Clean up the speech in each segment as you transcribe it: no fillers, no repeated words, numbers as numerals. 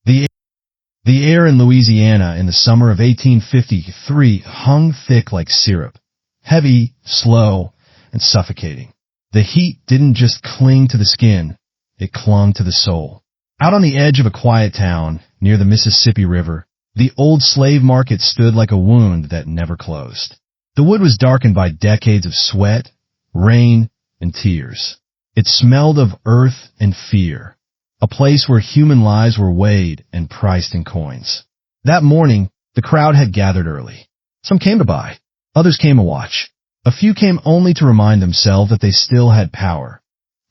The, the air in Louisiana in the summer of 1853 hung thick like syrup, heavy, slow, and suffocating. The heat didn't just cling to the skin, it clung to the soul. Out on the edge of a quiet town, near the Mississippi River, the old slave market stood like a wound that never closed. The wood was darkened by decades of sweat, rain, and tears. It smelled of earth and fear, a place where human lives were weighed and priced in coins. That morning, the crowd had gathered early. Some came to buy, others came to watch. A few came only to remind themselves that they still had power.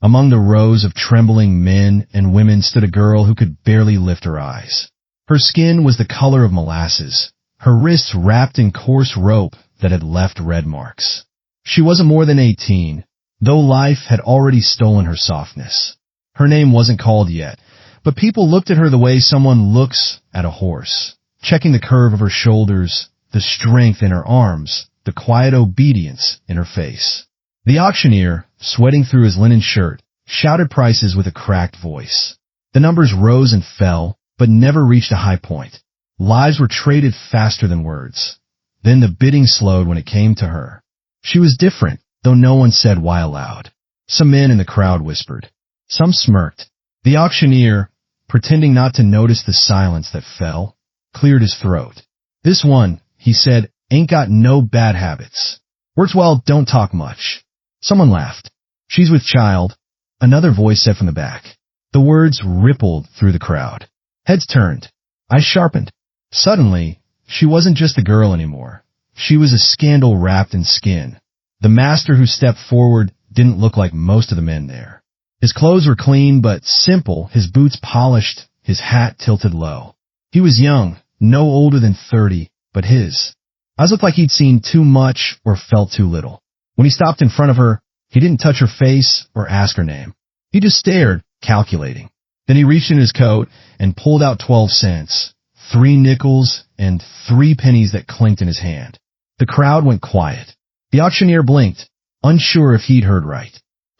Among the rows of trembling men and women stood a girl who could barely lift her eyes. Her skin was the color of molasses, her wrists wrapped in coarse rope that had left red marks. She wasn't more than 18, though life had already stolen her softness. Her name wasn't called yet, but people looked at her the way someone looks at a horse, checking the curve of her shoulders, the strength in her arms, the quiet obedience in her face. The auctioneer, sweating through his linen shirt, shouted prices with a cracked voice. The numbers rose and fell, but never reached a high point. Lives were traded faster than words. Then the bidding slowed when it came to her. She was different, though no one said why aloud. Some men in the crowd whispered. Some smirked. The auctioneer, pretending not to notice the silence that fell, cleared his throat. This one, he said, ain't got no bad habits. Works well, don't talk much. Someone laughed. She's with child, another voice said from the back. The words rippled through the crowd. Heads turned. Eyes sharpened. Suddenly, she wasn't just a girl anymore. She was a scandal wrapped in skin. The master who stepped forward didn't look like most of the men there. His clothes were clean but simple, his boots polished, his hat tilted low. He was young, no older than 30, but his eyes looked like he'd seen too much or felt too little. When he stopped in front of her, he didn't touch her face or ask her name. He just stared, calculating. Then he reached in his coat and pulled out 12 cents, 3 nickels, and 3 pennies that clinked in his hand. The crowd went quiet. The auctioneer blinked, unsure if he'd heard right.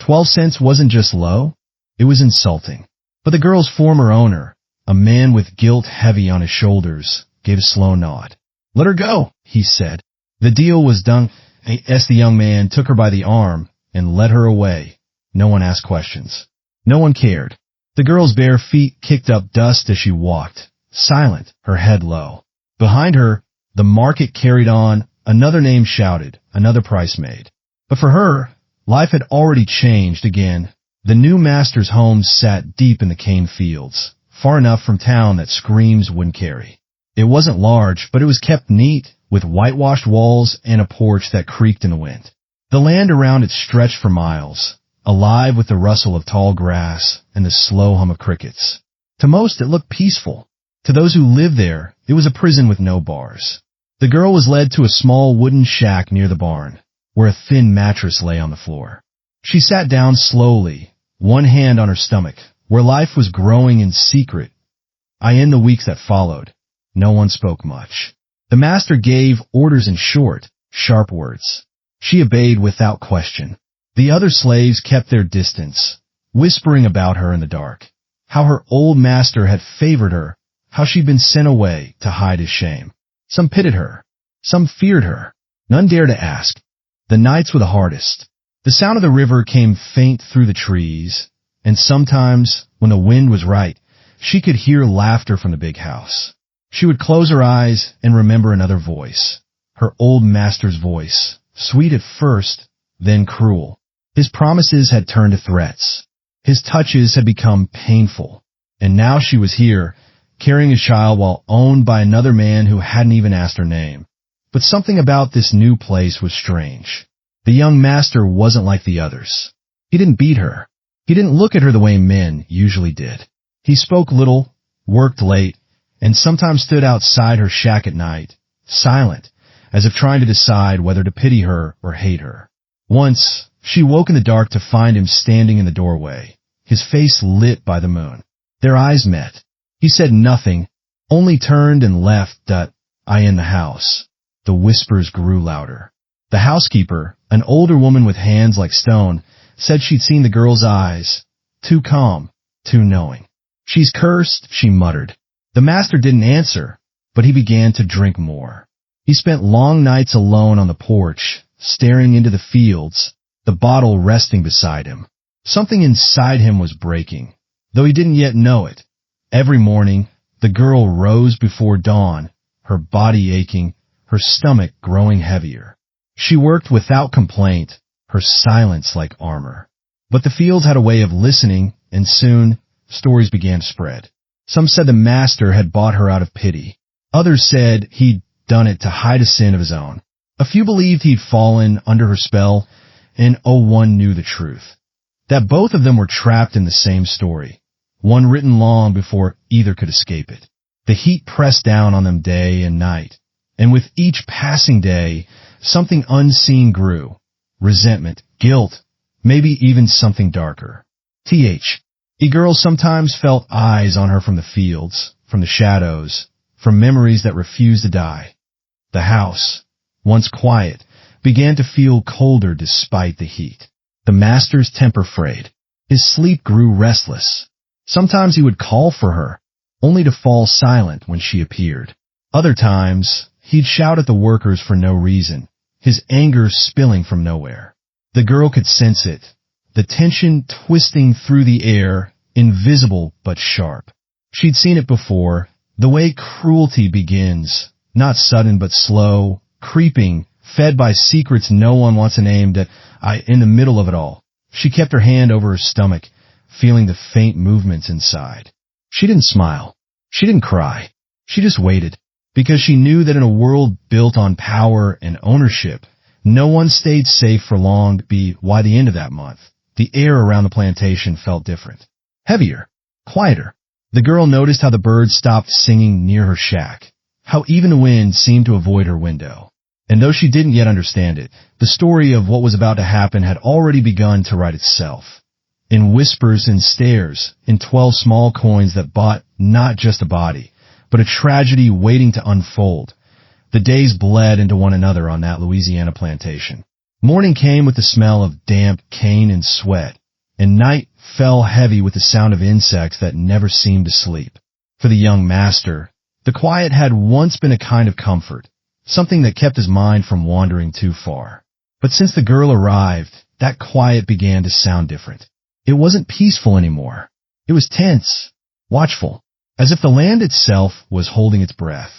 12 cents wasn't just low, it was insulting. But the girl's former owner, a man with guilt heavy on his shoulders, gave a slow nod. Let her go, he said. The deal was done. The young man took her by the arm and led her away. No one asked questions. No one cared. The girl's bare feet kicked up dust as she walked, silent, her head low. Behind her, the market carried on, another name shouted, another price made. But for her, life had already changed again. The new master's home sat deep in the cane fields, far enough from town that screams wouldn't carry. It wasn't large, but it was kept neat, with whitewashed walls and a porch that creaked in the wind. The land around it stretched for miles, alive with the rustle of tall grass and the slow hum of crickets. To most, it looked peaceful. To those who lived there, it was a prison with no bars. The girl was led to a small wooden shack near the barn, where a thin mattress lay on the floor. She sat down slowly, one hand on her stomach, where life was growing in secret. In the weeks that followed, no one spoke much. The master gave orders in short, sharp words. She obeyed without question. The other slaves kept their distance, whispering about her in the dark, how her old master had favored her, how she'd been sent away to hide his shame. Some pitied her, some feared her. None dared to ask. The nights were the hardest. The sound of the river came faint through the trees, and sometimes, when the wind was right, she could hear laughter from the big house. She would close her eyes and remember another voice, her old master's voice, sweet at first, then cruel. His promises had turned to threats. His touches had become painful. And now she was here, carrying a child while owned by another man who hadn't even asked her name. But something about this new place was strange. The young master wasn't like the others. He didn't beat her. He didn't look at her the way men usually did. He spoke little, worked late, and sometimes stood outside her shack at night, silent, as if trying to decide whether to pity her or hate her. Once, she woke in the dark to find him standing in the doorway, his face lit by the moon. Their eyes met. He said nothing, only turned and left. In the house. The whispers grew louder. The housekeeper, an older woman with hands like stone, said she'd seen the girl's eyes, too calm, too knowing. She's cursed, she muttered. The master didn't answer, but he began to drink more. He spent long nights alone on the porch, staring into the fields, the bottle resting beside him. Something inside him was breaking, though he didn't yet know it. Every morning, the girl rose before dawn, her body aching, her stomach growing heavier. She worked without complaint, her silence like armor. But the fields had a way of listening, and soon, stories began to spread. Some said the master had bought her out of pity. Others said he'd done it to hide a sin of his own. A few believed he'd fallen under her spell, and one knew the truth. That both of them were trapped in the same story, one written long before either could escape it. The heat pressed down on them day and night, and with each passing day, something unseen grew. Resentment, guilt, maybe even something darker. A girl sometimes felt eyes on her from the fields, from the shadows, from memories that refused to die. The house, once quiet, began to feel colder despite the heat. The master's temper frayed. His sleep grew restless. Sometimes he would call for her, only to fall silent when she appeared. Other times, he'd shout at the workers for no reason, his anger spilling from nowhere. The girl could sense it, the tension twisting through the air, invisible but sharp. She'd seen it before, the way cruelty begins, not sudden but slow, creeping, fed by secrets no one wants to name, in the middle of it all. She kept her hand over her stomach, feeling the faint movements inside. She didn't smile. She didn't cry. She just waited, because she knew that in a world built on power and ownership, no one stayed safe for long. By the end of that month, the air around the plantation felt different. Heavier. Quieter. The girl noticed how the birds stopped singing near her shack, how even the wind seemed to avoid her window. And though she didn't yet understand it, the story of what was about to happen had already begun to write itself. In whispers and stares, in 12 small coins that bought not just a body, but a tragedy waiting to unfold. The days bled into one another on that Louisiana plantation. Morning came with the smell of damp cane and sweat, and night fell heavy with the sound of insects that never seemed to sleep. For the young master, the quiet had once been a kind of comfort, something that kept his mind from wandering too far. But since the girl arrived, that quiet began to sound different. It wasn't peaceful anymore. It was tense, watchful, as if the land itself was holding its breath.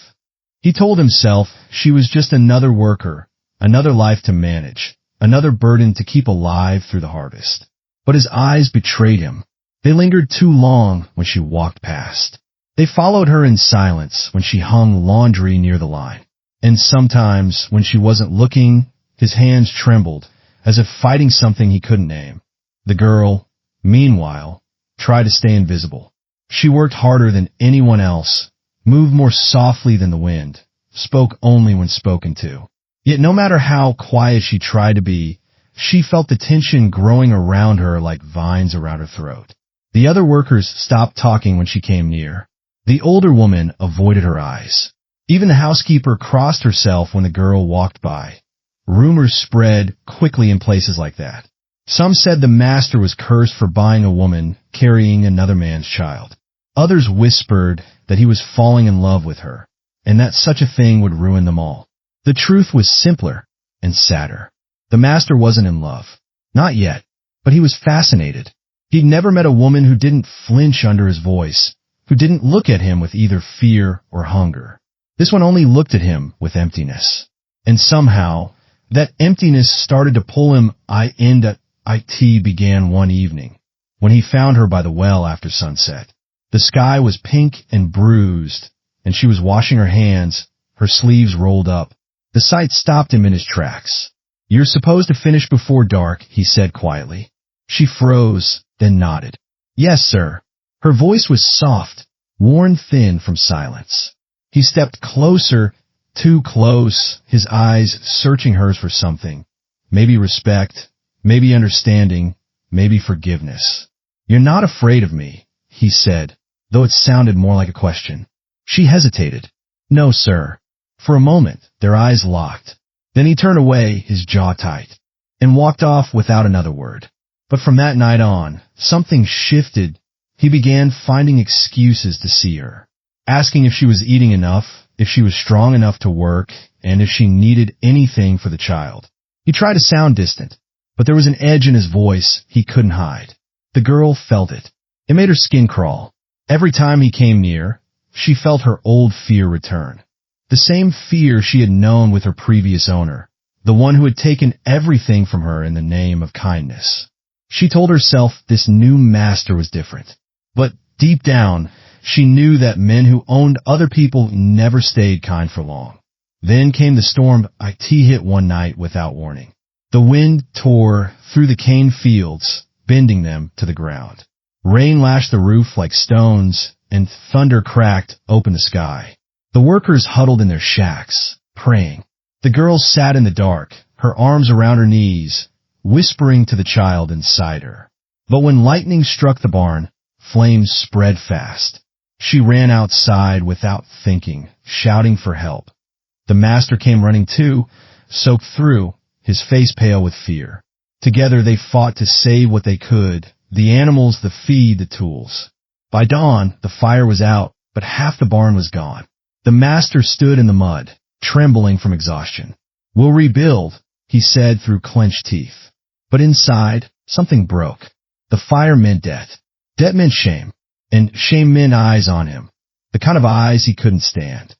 He told himself she was just another worker, another life to manage, another burden to keep alive through the harvest. But his eyes betrayed him. They lingered too long when she walked past. They followed her in silence when she hung laundry near the line. And sometimes, when she wasn't looking, his hands trembled, as if fighting something he couldn't name. The girl, meanwhile, tried to stay invisible. She worked harder than anyone else, moved more softly than the wind, spoke only when spoken to. Yet no matter how quiet she tried to be, she felt the tension growing around her like vines around her throat. The other workers stopped talking when she came near. The older woman avoided her eyes. Even the housekeeper crossed herself when the girl walked by. Rumors spread quickly in places like that. Some said the master was cursed for buying a woman carrying another man's child. Others whispered that he was falling in love with her, and that such a thing would ruin them all. The truth was simpler and sadder. The master wasn't in love. Not yet, but he was fascinated. He'd never met a woman who didn't flinch under his voice, who didn't look at him with either fear or hunger. This one only looked at him with emptiness. And somehow, that emptiness started to pull him. It began one evening, when he found her by the well after sunset. The sky was pink and bruised, and she was washing her hands, her sleeves rolled up. The sight stopped him in his tracks. "You're supposed to finish before dark," he said quietly. She froze, then nodded. "Yes, sir." Her voice was soft, worn thin from silence. He stepped closer, too close, his eyes searching hers for something. Maybe respect, maybe understanding, maybe forgiveness. "You're not afraid of me," he said, though it sounded more like a question. She hesitated. "No, sir." For a moment, their eyes locked. Then he turned away, his jaw tight, and walked off without another word. But from that night on, something shifted. He began finding excuses to see her. asking if she was eating enough, if she was strong enough to work, and if she needed anything for the child. He tried to sound distant, but there was an edge in his voice he couldn't hide. The girl felt it. It made her skin crawl. Every time he came near, she felt her old fear return. The same fear she had known with her previous owner, the one who had taken everything from her in the name of kindness. She told herself this new master was different. But deep down, she knew that men who owned other people never stayed kind for long. Then came the storm IT hit one night without warning. The wind tore through the cane fields, bending them to the ground. Rain lashed the roof like stones, and thunder cracked open the sky. The workers huddled in their shacks, praying. The girl sat in the dark, her arms around her knees, whispering to the child inside her. But when lightning struck the barn, flames spread fast. She ran outside without thinking, shouting for help. The master came running too, soaked through, his face pale with fear. Together they fought to save what they could, the animals, the feed, the tools. By dawn, the fire was out, but half the barn was gone. The master stood in the mud, trembling from exhaustion. "We'll rebuild," he said through clenched teeth. But inside, something broke. The fire meant death. Death meant shame. And shame meant eyes on him. The kind of eyes he couldn't stand.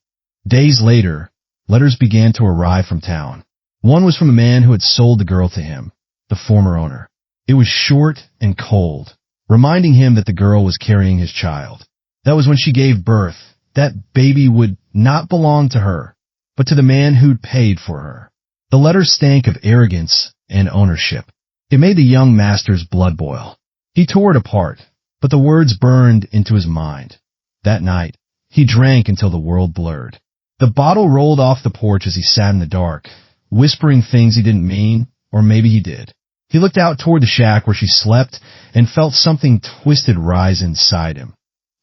Days later, letters began to arrive from town. One was from the man who had sold the girl to him, the former owner. It was short and cold, reminding him that the girl was carrying his child. That was when she gave birth. That baby would not belong to her, but to the man who'd paid for her. The letter stank of arrogance and ownership. It made the young master's blood boil. He tore it apart, but the words burned into his mind. That night, he drank until the world blurred. The bottle rolled off the porch as he sat in the dark, whispering things he didn't mean, or maybe he did. He looked out toward the shack where she slept and felt something twisted rise inside him.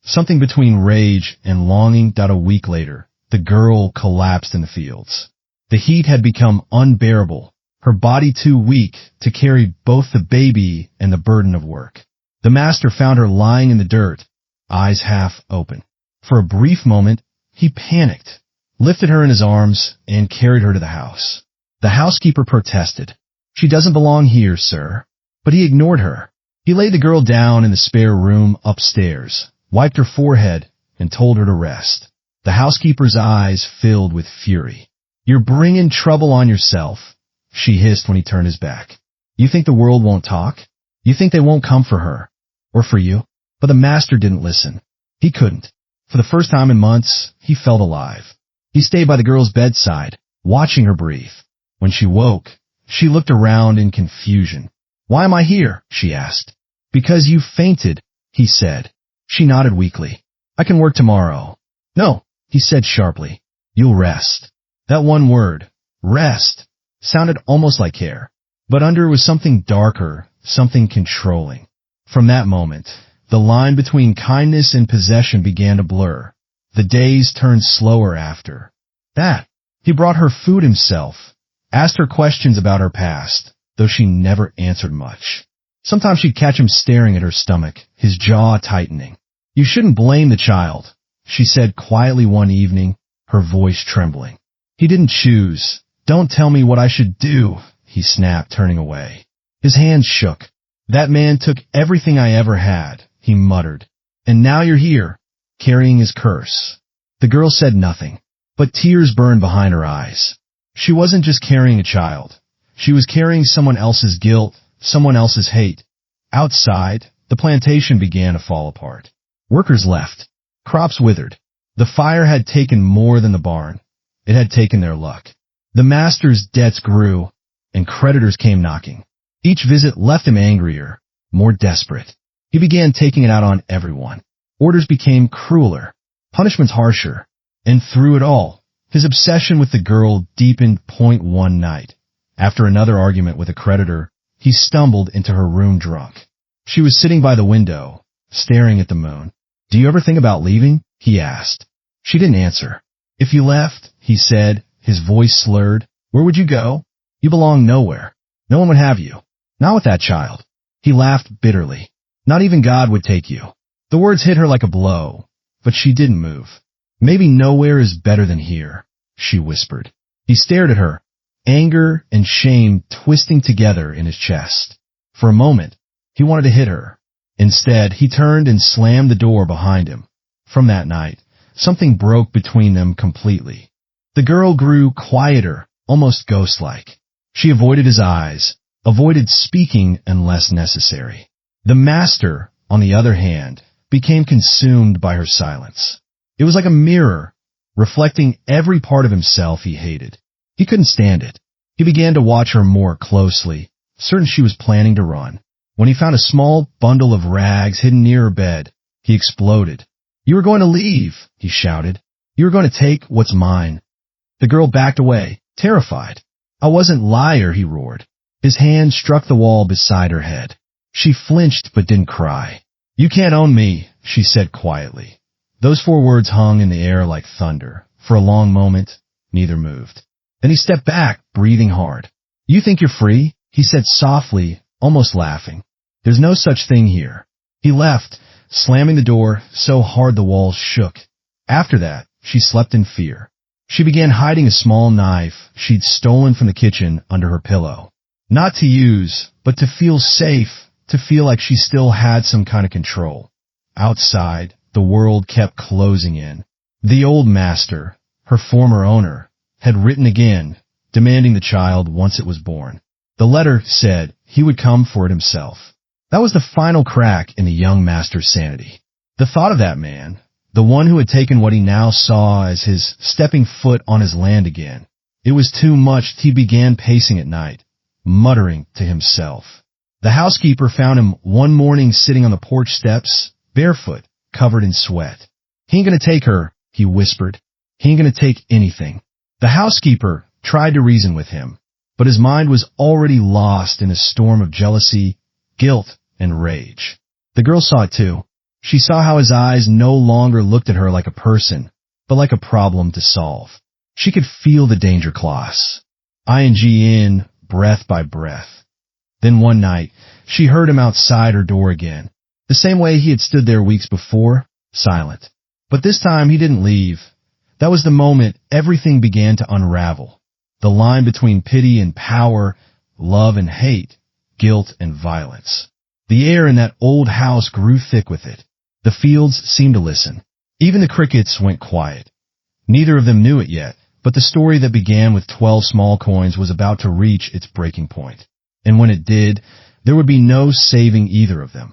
Something between rage and longing. A week later, the girl collapsed in the fields. The heat had become unbearable, her body too weak to carry both the baby and the burden of work. The master found her lying in the dirt, eyes half open. For a brief moment, he panicked, lifted her in his arms, and carried her to the house. The housekeeper protested. "She doesn't belong here, sir." But he ignored her. He laid the girl down in the spare room upstairs, wiped her forehead, and told her to rest. The housekeeper's eyes filled with fury. "You're bringing trouble on yourself," she hissed when he turned his back. "You think the world won't talk? You think they won't come for her? Or for you?" But the master didn't listen. He couldn't. For the first time in months, he felt alive. He stayed by the girl's bedside, watching her breathe. When she woke, she looked around in confusion. "Why am I here?" she asked. "Because you fainted," he said. She nodded weakly. "I can work tomorrow." "No," he said sharply. "You'll rest." That one word, rest, sounded almost like care. But under was something darker, something controlling. From that moment, the line between kindness and possession began to blur. The days turned slower after that. He brought her food himself, asked her questions about her past, though she never answered much. Sometimes she'd catch him staring at her stomach, his jaw tightening. "You shouldn't blame the child," she said quietly one evening, her voice trembling. "He didn't choose. Don't tell me what I should do," he snapped, turning away. His hands shook. "That man took everything I ever had," he muttered. "And now you're here, carrying his curse." The girl said nothing, but tears burned behind her eyes. She wasn't just carrying a child. She was carrying someone else's guilt, someone else's hate. Outside, the plantation began to fall apart. Workers left. Crops withered. The fire had taken more than the barn. It had taken their luck. The master's debts grew, and creditors came knocking. Each visit left him angrier, more desperate. He began taking it out on everyone. Orders became crueler, punishments harsher, and through it all, his obsession with the girl deepened. One night, after another argument with a creditor, he stumbled into her room drunk. She was sitting by the window, staring at the moon. "Do you ever think about leaving?" he asked. She didn't answer. "If you left," he said, his voice slurred, "where would you go? You belong nowhere. No one would have you. Not with that child." He laughed bitterly. "Not even God would take you." The words hit her like a blow, but she didn't move. Maybe nowhere is better than here, she whispered. He stared at her, anger and shame twisting together in his chest. For a moment, he wanted to hit her. Instead, he turned and slammed the door behind him. From that night, something broke between them completely. The girl grew quieter, almost ghost-like. She avoided his eyes, avoided speaking unless necessary. The master, on the other hand, became consumed by her silence. It was like a mirror, reflecting every part of himself he hated. He couldn't stand it. He began to watch her more closely, certain she was planning to run. When he found a small bundle of rags hidden near her bed, he exploded. "You were going to leave," he shouted. "You were going to take what's mine." The girl backed away, terrified. "I wasn't liar," he roared. His hand struck the wall beside her head. She flinched but didn't cry. "You can't own me," she said quietly. Those 4 words hung in the air like thunder. For a long moment, neither moved. Then he stepped back, breathing hard. "You think you're free?" he said softly, almost laughing. "There's no such thing here." He left, slamming the door so hard the walls shook. After that, she slept in fear. She began hiding a small knife she'd stolen from the kitchen under her pillow. Not to use, but to feel safe, to feel like she still had some kind of control. Outside, the world kept closing in. The old master, her former owner, had written again, demanding the child once it was born. The letter said he would come for it himself. That was the final crack in the young master's sanity. The thought of that man, the one who had taken what he now saw as his stepping foot on his land again, it was too much. He began pacing at night, muttering to himself. The housekeeper found him one morning sitting on the porch steps, barefoot, covered in sweat. "He ain't gonna take her," he whispered. "He ain't gonna take anything." The housekeeper tried to reason with him, but his mind was already lost in a storm of jealousy, guilt, and rage. The girl saw it too. She saw how his eyes no longer looked at her like a person, but like a problem to solve. She could feel the danger clause. ING in, breath by breath. Then one night, she heard him outside her door again, the same way he had stood there weeks before, silent. But this time he didn't leave. That was the moment everything began to unravel. The line between pity and power, love and hate, guilt and violence. The air in that old house grew thick with it. The fields seemed to listen. Even the crickets went quiet. Neither of them knew it yet, but the story that began with 12 small coins was about to reach its breaking point. And when it did, there would be no saving either of them.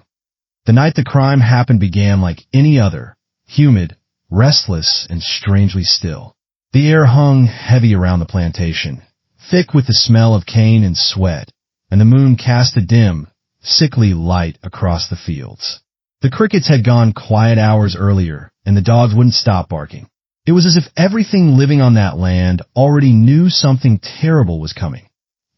The night the crime happened began like any other, humid, restless, and strangely still. The air hung heavy around the plantation, thick with the smell of cane and sweat, and the moon cast a dim, sickly light across the fields. The crickets had gone quiet hours earlier, and the dogs wouldn't stop barking. It was as if everything living on that land already knew something terrible was coming.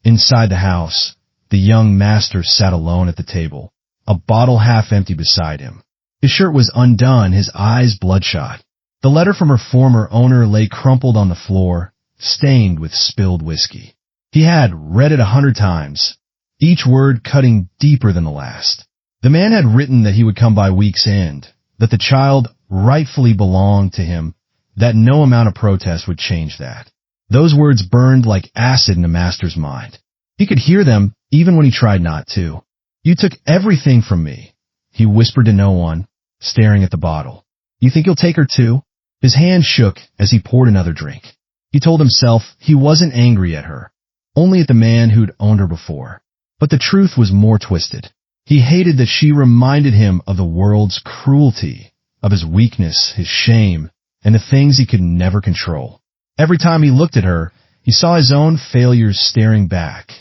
Inside the house, the young master sat alone at the table, a bottle half empty beside him. His shirt was undone, his eyes bloodshot. The letter from her former owner lay crumpled on the floor, stained with spilled whiskey. He had read it 100 times, each word cutting deeper than the last. The man had written that he would come by week's end, that the child rightfully belonged to him, that no amount of protest would change that. Those words burned like acid in the master's mind. He could hear them even when he tried not to. "You took everything from me," he whispered to no one, staring at the bottle. "You think you'll take her too?" His hand shook as he poured another drink. He told himself he wasn't angry at her, only at the man who'd owned her before. But the truth was more twisted. He hated that she reminded him of the world's cruelty, of his weakness, his shame, and the things he could never control. Every time he looked at her, he saw his own failures staring back.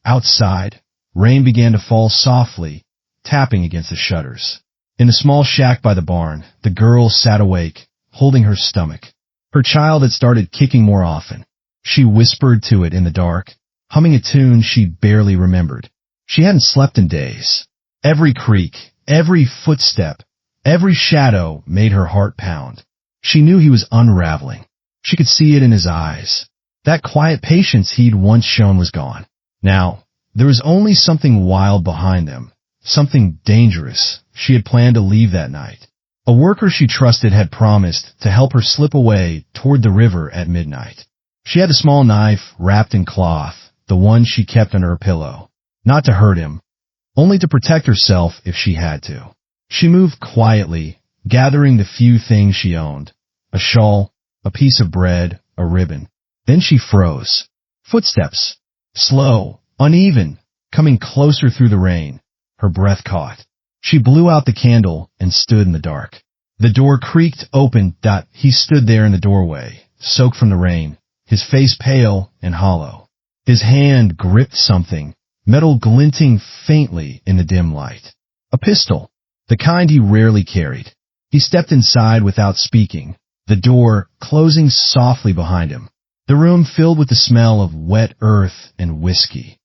Outside, rain began to fall softly, tapping against the shutters. In the small shack by the barn, the girl sat awake, holding her stomach. Her child had started kicking more often. She whispered to it in the dark, humming a tune she barely remembered. She hadn't slept in days. Every creak, every footstep, every shadow made her heart pound. She knew he was unraveling. She could see it in his eyes. That quiet patience he'd once shown was gone. Now, there was only something wild behind them, something dangerous she had planned to leave that night. A worker she trusted had promised to help her slip away toward the river at midnight. She had a small knife wrapped in cloth, the one she kept under her pillow. Not to hurt him, only to protect herself if she had to. She moved quietly, gathering the few things she owned. A shawl, a piece of bread, a ribbon. Then she froze. Footsteps. Slow, uneven, coming closer through the rain. Her breath caught. She blew out the candle and stood in the dark. The door creaked open. He stood there in the doorway, soaked from the rain, his face pale and hollow. His hand gripped something, metal glinting faintly in the dim light. A pistol, the kind he rarely carried. He stepped inside without speaking, the door closing softly behind him. The room filled with the smell of wet earth and whiskey.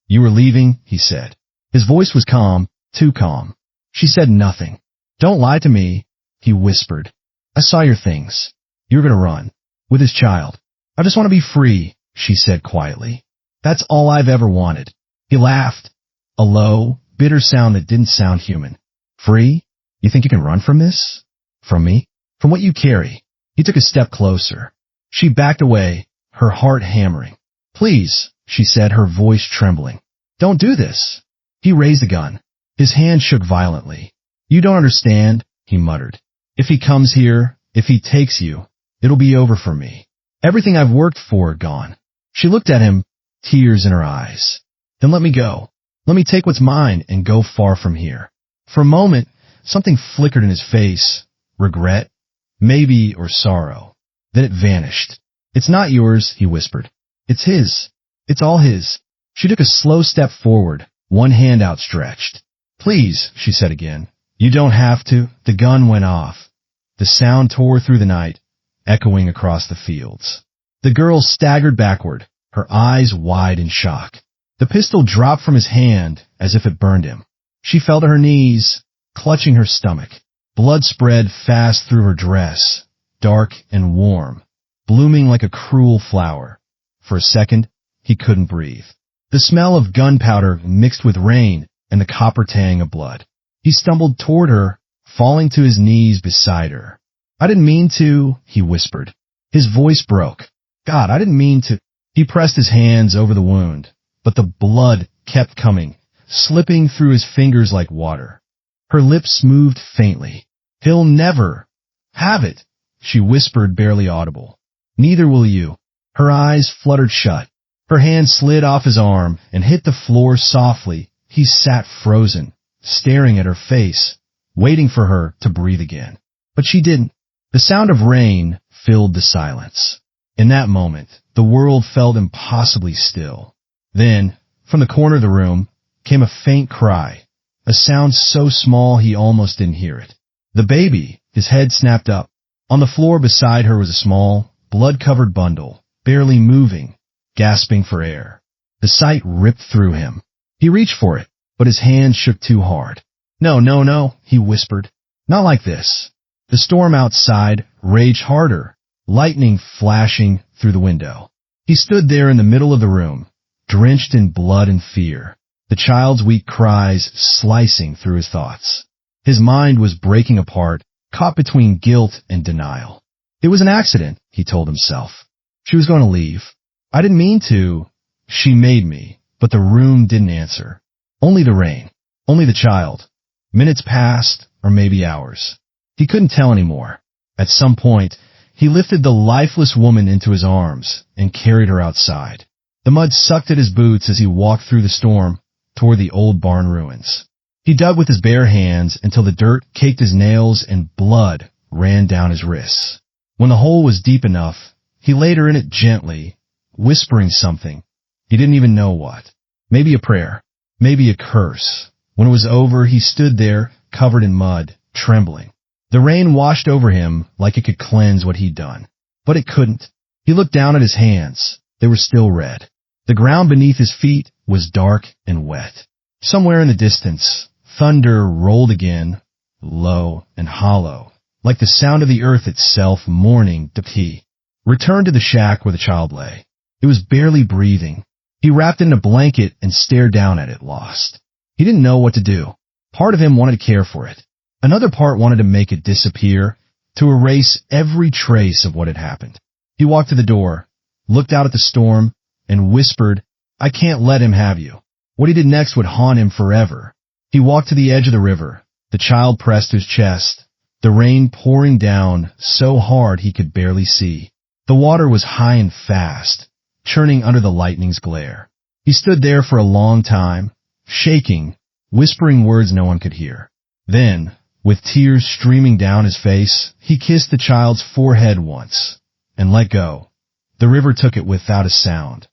"You were leaving," he said. His voice was calm, too calm. She said nothing. "Don't lie to me," he whispered. "I saw your things. You were going to run. With his child. I just want to be free," she said quietly. "That's all I've ever wanted." He laughed, a low, bitter sound that didn't sound human. "Free? You think you can run from this? From me? From what you carry?" He took a step closer. She backed away, her heart hammering. "Please," she said, her voice trembling. "Don't do this." He raised the gun. His hand shook violently. "You don't understand," he muttered. "If he comes here, if he takes you, it'll be over for me. Everything I've worked for, gone." She looked at him, tears in her eyes. "Then let me go. Let me take what's mine and go far from here." For a moment, something flickered in his face. Regret, maybe, or sorrow. Then it vanished. "It's not yours," he whispered. "It's his. It's all his." She took a slow step forward, one hand outstretched. "Please," she said again. "You don't have to." The gun went off. The sound tore through the night, echoing across the fields. The girl staggered backward, her eyes wide in shock. The pistol dropped from his hand as if it burned him. She fell to her knees, clutching her stomach. Blood spread fast through her dress, dark and warm, blooming like a cruel flower. For a second, he couldn't breathe. The smell of gunpowder mixed with rain and the copper tang of blood. He stumbled toward her, falling to his knees beside her. "I didn't mean to," he whispered. His voice broke. "God, I didn't mean to." He pressed his hands over the wound, but the blood kept coming, slipping through his fingers like water. Her lips moved faintly. "He'll never have it," she whispered, barely audible. "Neither will you." Her eyes fluttered shut. Her hand slid off his arm and hit the floor softly. He sat frozen, staring at her face, waiting for her to breathe again. But she didn't. The sound of rain filled the silence. In that moment, the world felt impossibly still. Then, from the corner of the room, came a faint cry, a sound so small he almost didn't hear it. The baby, his head snapped up. On the floor beside her was a small, blood-covered bundle, barely moving, gasping for air. The sight ripped through him. He reached for it, but his hand shook too hard. "No, no, no," he whispered. "Not like this." The storm outside raged harder, lightning flashing through the window. He stood there in the middle of the room, drenched in blood and fear, the child's weak cries slicing through his thoughts. His mind was breaking apart, caught between guilt and denial. It was an accident, he told himself. She was going to leave. "I didn't mean to." She made me, but the room didn't answer. Only the rain. Only the child. Minutes passed, or maybe hours. He couldn't tell anymore. At some point, he lifted the lifeless woman into his arms and carried her outside. The mud sucked at his boots as he walked through the storm toward the old barn ruins. He dug with his bare hands until the dirt caked his nails and blood ran down his wrists. When the hole was deep enough, he laid her in it gently, whispering something. He didn't even know what. Maybe a prayer. Maybe a curse. When it was over, he stood there, covered in mud, trembling. The rain washed over him like it could cleanse what he'd done. But it couldn't. He looked down at his hands. They were still red. The ground beneath his feet was dark and wet. Somewhere in the distance, thunder rolled again, low and hollow, like the sound of the earth itself mourning. He returned to the shack where the child lay. It was barely breathing. He wrapped it in a blanket and stared down at it, lost. He didn't know what to do. Part of him wanted to care for it. Another part wanted to make it disappear, to erase every trace of what had happened. He walked to the door, looked out at the storm, and whispered, "I can't let him have you." What he did next would haunt him forever. He walked to the edge of the river. The child pressed his chest, the rain pouring down so hard he could barely see. The water was high and fast, churning under the lightning's glare. He stood there for a long time, shaking, whispering words no one could hear. Then, with tears streaming down his face, he kissed the child's forehead once, and let go. The river took it without a sound.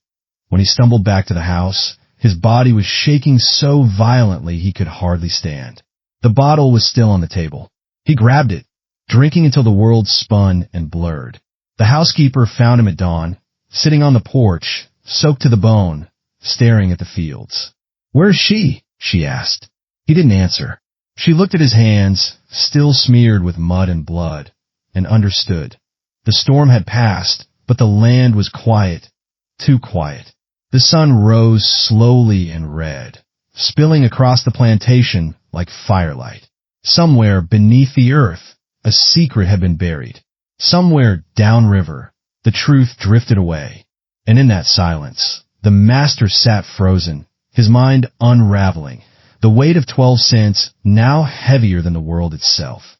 When he stumbled back to the house, his body was shaking so violently he could hardly stand. The bottle was still on the table. He grabbed it, drinking until the world spun and blurred. The housekeeper found him at dawn, sitting on the porch, soaked to the bone, staring at the fields. "Where's she?" she asked. He didn't answer. She looked at his hands, still smeared with mud and blood, and understood. The storm had passed, but the land was quiet, too quiet. The sun rose slowly and red, spilling across the plantation like firelight. Somewhere beneath the earth, a secret had been buried. Somewhere downriver, the truth drifted away. And in that silence, the master sat frozen, his mind unraveling, the weight of 12 cents now heavier than the world itself.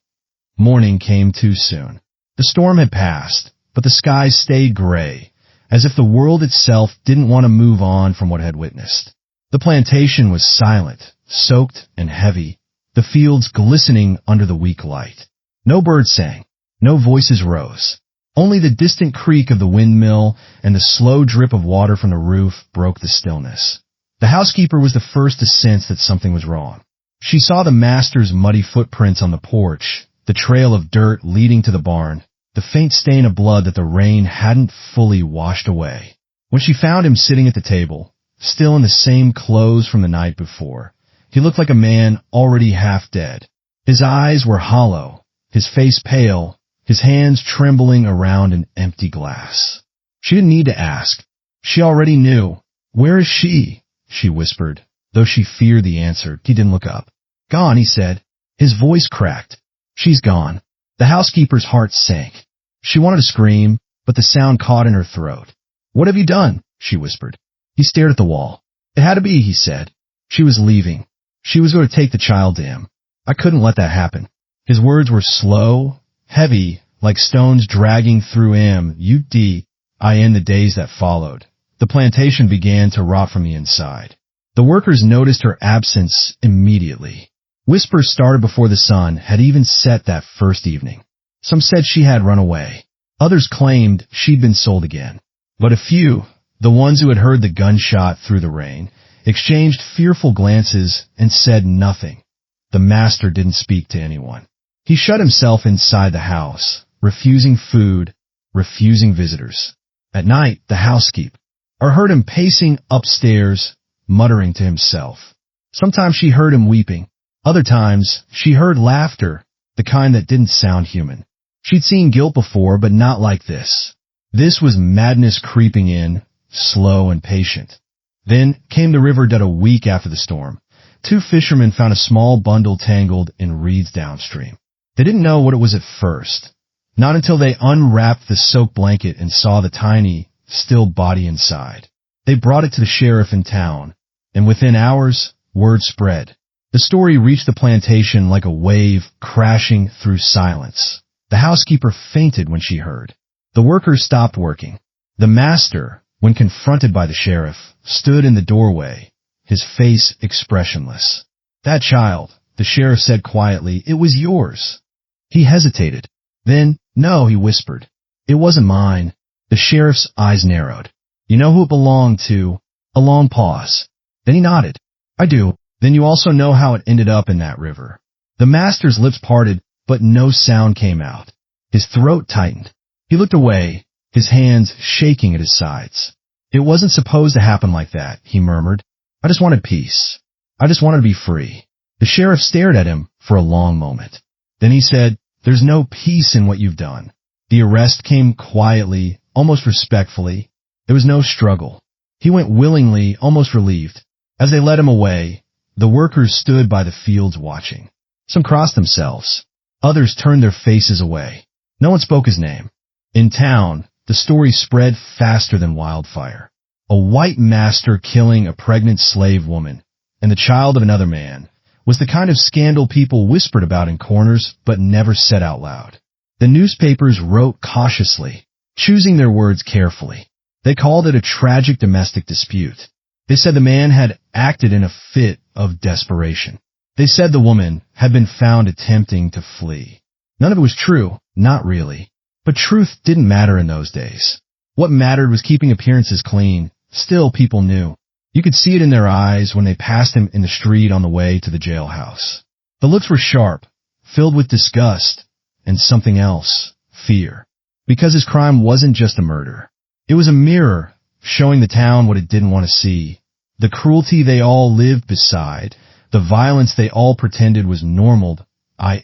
Morning came too soon. The storm had passed, but the sky stayed gray, as if the world itself didn't want to move on from what it had witnessed. The plantation was silent, soaked and heavy, the fields glistening under the weak light. No birds sang, no voices rose. Only the distant creak of the windmill and the slow drip of water from the roof broke the stillness. The housekeeper was the first to sense that something was wrong. She saw the master's muddy footprints on the porch, the trail of dirt leading to the barn, the faint stain of blood that the rain hadn't fully washed away. When she found him sitting at the table, still in the same clothes from the night before, he looked like a man already half dead. His eyes were hollow, his face pale, his hands trembling around an empty glass. She didn't need to ask. She already knew. "Where is she?" she whispered, though she feared the answer. He didn't look up. "Gone," he said. His voice cracked. "She's gone." The housekeeper's heart sank. She wanted to scream, but the sound caught in her throat. "What have you done?" she whispered. He stared at the wall. "It had to be," he said. "She was leaving. She was going to take the child to him. I couldn't let that happen." His words were slow, heavy, like stones dragging through him. In the days that followed, the plantation began to rot from the inside. The workers noticed her absence immediately. Whispers started before the sun had even set that first evening. Some said she had run away. Others claimed she'd been sold again. But a few, the ones who had heard the gunshot through the rain, exchanged fearful glances and said nothing. The master didn't speak to anyone. He shut himself inside the house, refusing food, refusing visitors. At night, the housekeeper heard him pacing upstairs, muttering to himself. Sometimes she heard him weeping. Other times, she heard laughter, the kind that didn't sound human. She'd seen guilt before, but not like this. This was madness creeping in, slow and patient. Then came the river dead a week after the storm. 2 fishermen found a small bundle tangled in reeds downstream. They didn't know what it was at first, not until they unwrapped the soaked blanket and saw the tiny, still body inside. They brought it to the sheriff in town, and within hours, word spread. The story reached the plantation like a wave crashing through silence. The housekeeper fainted when she heard. The workers stopped working. The master, when confronted by the sheriff, stood in the doorway, his face expressionless. "That child," the sheriff said quietly, "it was yours." He hesitated. Then, "No," he whispered. "It wasn't mine." The sheriff's eyes narrowed. "You know who it belonged to?" A long pause. Then he nodded. "I do." "Then you also know how it ended up in that river." The master's lips parted, but no sound came out. His throat tightened. He looked away, his hands shaking at his sides. "It wasn't supposed to happen like that," he murmured. "I just wanted peace. I just wanted to be free." The sheriff stared at him for a long moment. Then he said, "There's no peace in what you've done." The arrest came quietly, almost respectfully. There was no struggle. He went willingly, almost relieved. As they led him away, the workers stood by the fields watching. Some crossed themselves. Others turned their faces away. No one spoke his name. In town, the story spread faster than wildfire. A white master killing a pregnant slave woman and the child of another man was the kind of scandal people whispered about in corners but never said out loud. The newspapers wrote cautiously, choosing their words carefully. They called it a tragic domestic dispute. They said the man had acted in a fit of desperation. They said the woman had been found attempting to flee. None of it was true, not really. But truth didn't matter in those days. What mattered was keeping appearances clean. Still, people knew. You could see it in their eyes when they passed him in the street on the way to the jailhouse. The looks were sharp, filled with disgust, and something else, fear. Because his crime wasn't just a murder. It was a mirror, showing the town what it didn't want to see. The cruelty they all lived beside, the violence they all pretended was normal.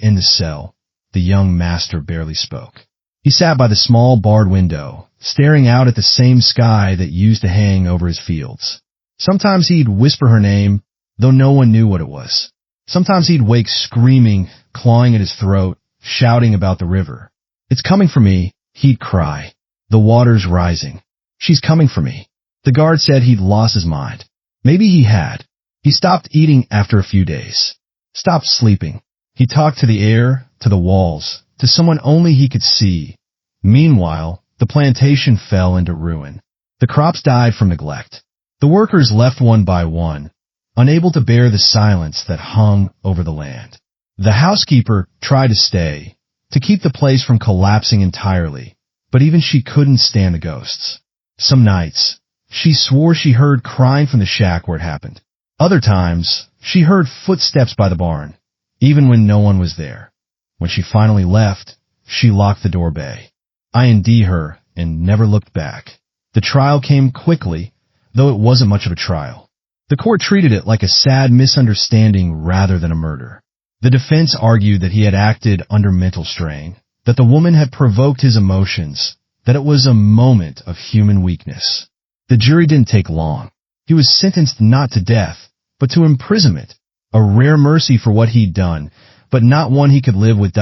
In the cell, the young master barely spoke. He sat by the small barred window, staring out at the same sky that used to hang over his fields. Sometimes he'd whisper her name, though no one knew what it was. Sometimes he'd wake screaming, clawing at his throat, shouting about the river. "It's coming for me," he'd cry. "The water's rising. She's coming for me." The guard said he'd lost his mind. Maybe he had. He stopped eating after a few days. Stopped sleeping. He talked to the air, to the walls, to someone only he could see. Meanwhile, the plantation fell into ruin. The crops died from neglect. The workers left one by one, unable to bear the silence that hung over the land. The housekeeper tried to stay, to keep the place from collapsing entirely, but even she couldn't stand the ghosts. Some nights, she swore she heard crying from the shack where it happened. Other times, she heard footsteps by the barn, even when no one was there. When she finally left, she locked the door bay. IND her and never looked back. The trial came quickly, though it wasn't much of a trial. The court treated it like a sad misunderstanding rather than a murder. The defense argued that he had acted under mental strain, that the woman had provoked his emotions, that it was a moment of human weakness. The jury didn't take long. He was sentenced not to death, but to imprisonment, a rare mercy for what he'd done, but not one he could live with.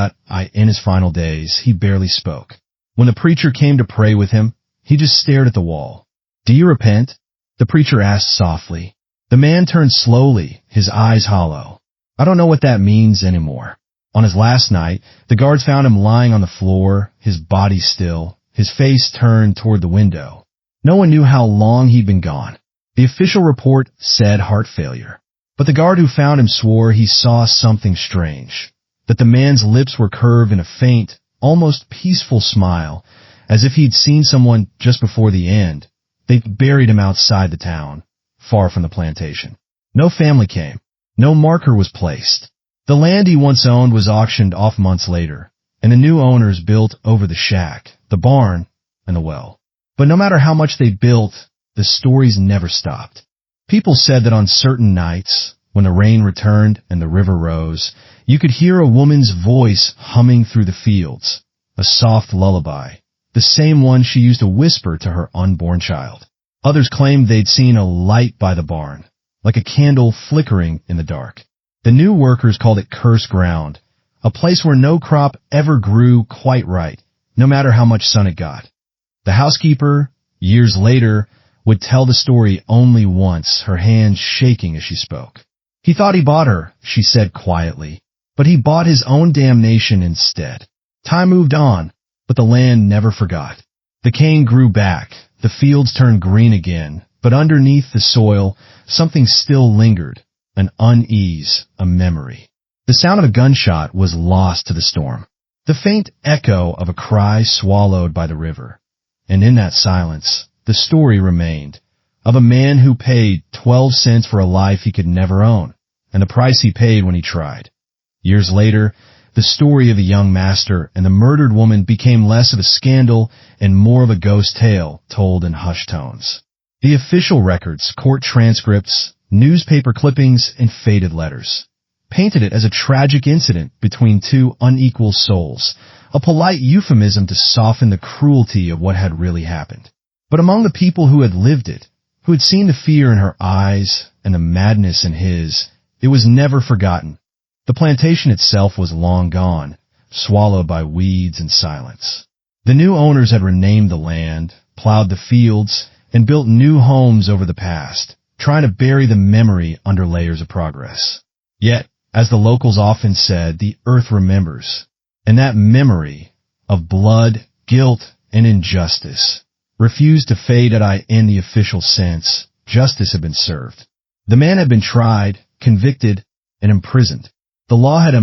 In his final days, he barely spoke. When the preacher came to pray with him, he just stared at the wall. "Do you repent?" the preacher asked softly. The man turned slowly, his eyes hollow. "I don't know what that means anymore." On his last night, the guards found him lying on the floor, his body still, his face turned toward the window. No one knew how long he'd been gone. The official report said heart failure. But the guard who found him swore he saw something strange, that the man's lips were curved in a faint, almost peaceful smile, as if he'd seen someone just before the end. They'd buried him outside the town, far from the plantation. No family came. No marker was placed. The land he once owned was auctioned off months later, and the new owners built over the shack, the barn, and the well. But no matter how much they built, the stories never stopped. People said that on certain nights, when the rain returned and the river rose, you could hear a woman's voice humming through the fields, a soft lullaby, the same one she used to whisper to her unborn child. Others claimed they'd seen a light by the barn, like a candle flickering in the dark. The new workers called it cursed ground, a place where no crop ever grew quite right, no matter how much sun it got. The housekeeper, years later, would tell the story only once, her hands shaking as she spoke. "He thought he bought her," she said quietly, "but he bought his own damnation instead." Time moved on, but the land never forgot. The cane grew back, the fields turned green again, but underneath the soil, something still lingered, an unease, a memory. The sound of a gunshot was lost to the storm, the faint echo of a cry swallowed by the river. And in that silence, the story remained, of a man who paid 12 cents for a life he could never own, and the price he paid when he tried. Years later, the story of the young master and the murdered woman became less of a scandal and more of a ghost tale told in hushed tones. The official records, court transcripts, newspaper clippings, and faded letters painted it as a tragic incident between two unequal souls, a polite euphemism to soften the cruelty of what had really happened. But among the people who had lived it, who had seen the fear in her eyes and the madness in his, it was never forgotten. The plantation itself was long gone, swallowed by weeds and silence. The new owners had renamed the land, plowed the fields, and built new homes over the past, trying to bury the memory under layers of progress. Yet, as the locals often said, the earth remembers, and that memory of blood, guilt, and injustice refused to fade in the official sense. Justice had been served. The man had been tried, convicted, and imprisoned. The law had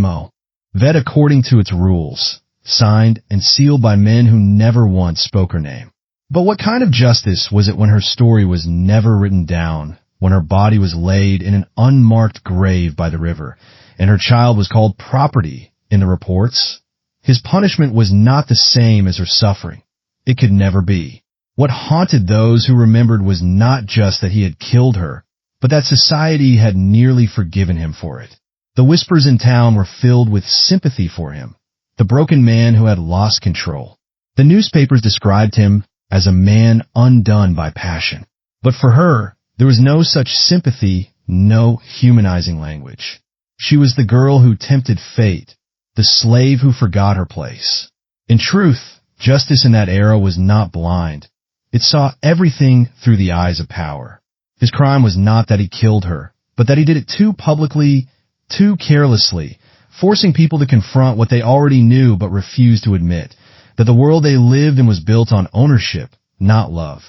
vet according to its rules, signed and sealed by men who never once spoke her name. But what kind of justice was it when her story was never written down, when her body was laid in an unmarked grave by the river, and her child was called property in the reports? His punishment was not the same as her suffering. It could never be. What haunted those who remembered was not just that he had killed her, but that society had nearly forgiven him for it. The whispers in town were filled with sympathy for him, the broken man who had lost control. The newspapers described him as a man undone by passion. But for her, there was no such sympathy, no humanizing language. She was the girl who tempted fate, the slave who forgot her place. In truth, justice in that era was not blind. It saw everything through the eyes of power. His crime was not that he killed her, but that he did it too publicly, too carelessly, forcing people to confront what they already knew but refused to admit, that the world they lived in was built on ownership, not love.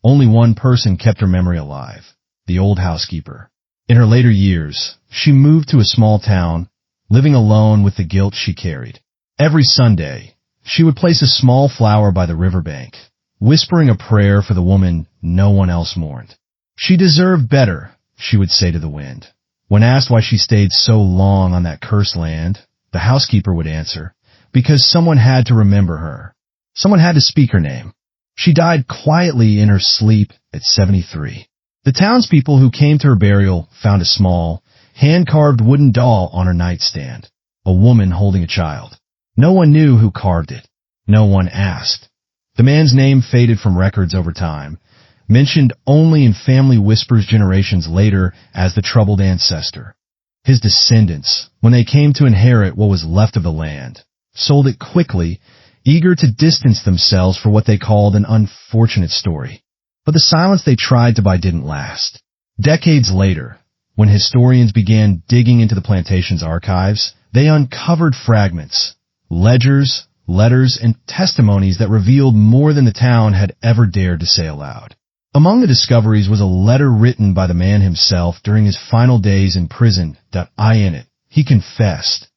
Only one person kept her memory alive, the old housekeeper. In her later years, she moved to a small town, living alone with the guilt she carried. Every Sunday, she would place a small flower by the riverbank, whispering a prayer for the woman no one else mourned. She deserved better, she would say to the wind. When asked why she stayed so long on that cursed land, the housekeeper would answer, because someone had to remember her. Someone had to speak her name. She died quietly in her sleep at 73. The townspeople who came to her burial found a small, hand-carved wooden doll on her nightstand, a woman holding a child. No one knew who carved it. No one asked. The man's name faded from records over time, mentioned only in family whispers generations later as the troubled ancestor. His descendants, when they came to inherit what was left of the land, sold it quickly, eager to distance themselves for what they called an unfortunate story. But the silence they tried to buy didn't last. Decades later, when historians began digging into the plantation's archives, they uncovered fragments, ledgers, letters, and testimonies that revealed more than the town had ever dared to say aloud. Among the discoveries was a letter written by the man himself during his final days in prison. In it, he confessed,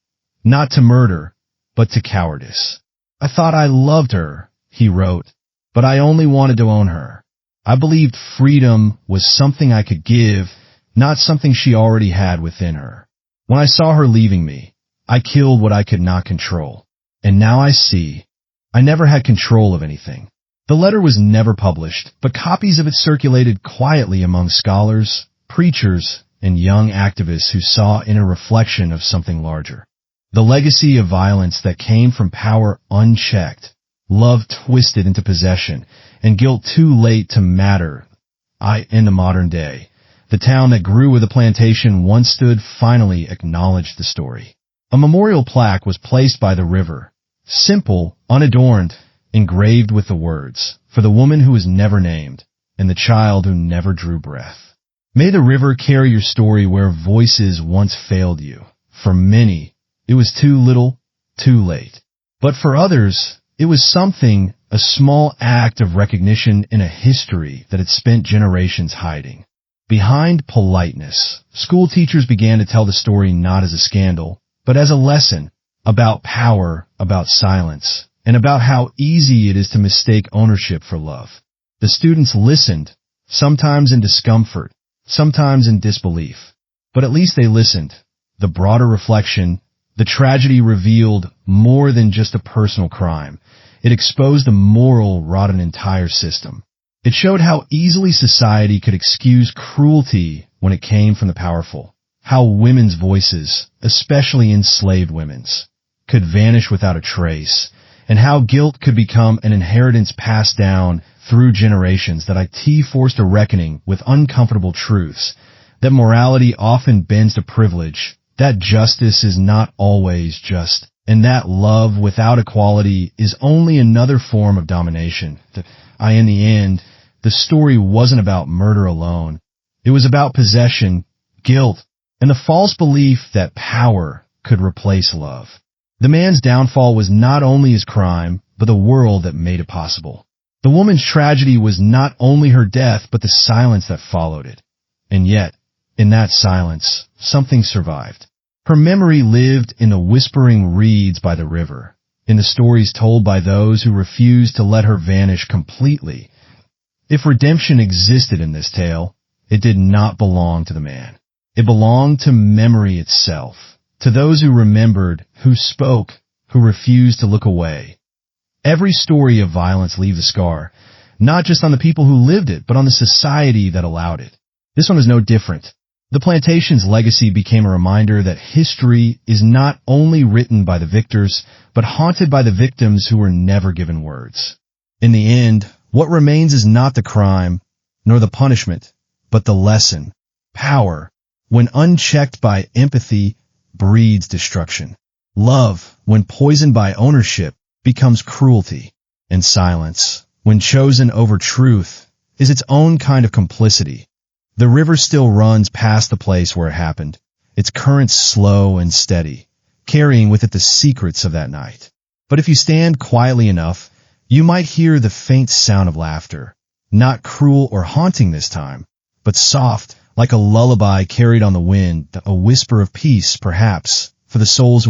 not to murder, but to cowardice. I thought I loved her, he wrote, but I only wanted to own her. I believed freedom was something I could give, not something she already had within her. When I saw her leaving me, I killed what I could not control. And now I see, I never had control of anything. The letter was never published, but copies of it circulated quietly among scholars, preachers, and young activists who saw in a reflection of something larger. The legacy of violence that came from power unchecked, love twisted into possession, and guilt too late to matter. In the modern day, the town that grew where the plantation once stood finally acknowledged the story. A memorial plaque was placed by the river, simple, unadorned, engraved with the words, "For the woman who was never named, and the child who never drew breath." May the river carry your story where voices once failed you. For many, it was too little, too late. But for others, it was something, a small act of recognition in a history that had spent generations hiding. Behind politeness, school teachers began to tell the story not as a scandal, but as a lesson about power, about silence, and about how easy it is to mistake ownership for love. The students listened, sometimes in discomfort, sometimes in disbelief. But at least they listened. The broader reflection, the tragedy revealed more than just a personal crime. It exposed a moral wrought an entire system. It showed how easily society could excuse cruelty when it came from the powerful, how women's voices, especially enslaved women's, could vanish without a trace, and how guilt could become an inheritance passed down through generations. That IT forced a reckoning with uncomfortable truths, that morality often bends to privilege, that justice is not always just, and that love without equality is only another form of domination. In the end, the story wasn't about murder alone. It was about possession, guilt, and the false belief that power could replace love. The man's downfall was not only his crime, but the world that made it possible. The woman's tragedy was not only her death, but the silence that followed it. And yet, in that silence, something survived. Her memory lived in the whispering reeds by the river, in the stories told by those who refused to let her vanish completely. If redemption existed in this tale, it did not belong to the man. It belonged to memory itself, to those who remembered, who spoke, who refused to look away. Every story of violence leaves a scar, not just on the people who lived it, but on the society that allowed it. This one is no different. The plantation's legacy became a reminder that history is not only written by the victors, but haunted by the victims who were never given words. In the end, what remains is not the crime, nor the punishment, but the lesson. Power, when unchecked by empathy, breeds destruction. Love, when poisoned by ownership, becomes cruelty. And silence, when chosen over truth, is its own kind of complicity. The river still runs past the place where it happened, its current slow and steady, carrying with it the secrets of that night. But if you stand quietly enough, you might hear the faint sound of laughter, not cruel or haunting this time, but soft, like a lullaby carried on the wind, a whisper of peace, perhaps, for the souls